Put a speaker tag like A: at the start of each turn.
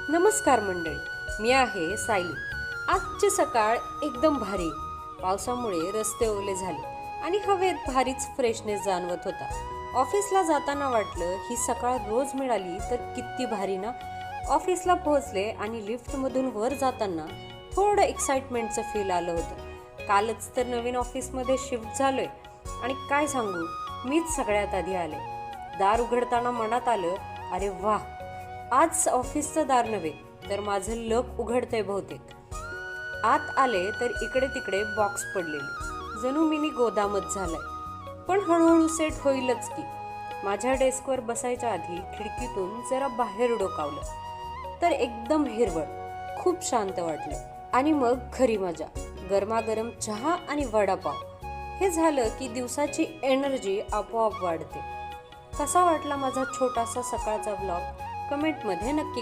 A: नमस्कार मंडळी, मी आहे सायली. आजची सकाळ एकदम भारी. पावसामुळे रस्ते ओले झाले आणि हवेत भारीच फ्रेशनेस जाणवत होता. ऑफिसला जाताना वाटलं ही सकाळ रोज मिळाली तर किती भारी ना. ऑफिसला पोहोचले आणि लिफ्टमधून वर जाताना थोडं एक्साइटमेंटचं फील आलं होतं. कालच तर नवीन ऑफिसमध्ये शिफ्ट झालोय आणि काय सांगू, मीच सगळ्यात आधी आले. दार उघडताना मनात आलं, अरे वा, आज ऑफिसचं दार नव्हे तर माझं लक उघडतंय बहुतेक. आत आले तर इकडे तिकडे बॉक्स पडलेले, जणू मिनी गोदामच झालाय. पण हळूहळू सेट होईलच की. माझ्या डेस्कवर बसायच्या आधी खिडकीतून जरा बाहेर डोकावलं तर एकदम हिरवळ, खूप शांत वाटलं. आणि मग खरी मजा, गरमागरम चहा आणि वडापाव. हे झालं की दिवसाची एनर्जी आपोआप वाढते. कसा वाटला माझा छोटासा सकाळचा व्लॉग? कमेंटमध्ये नक्की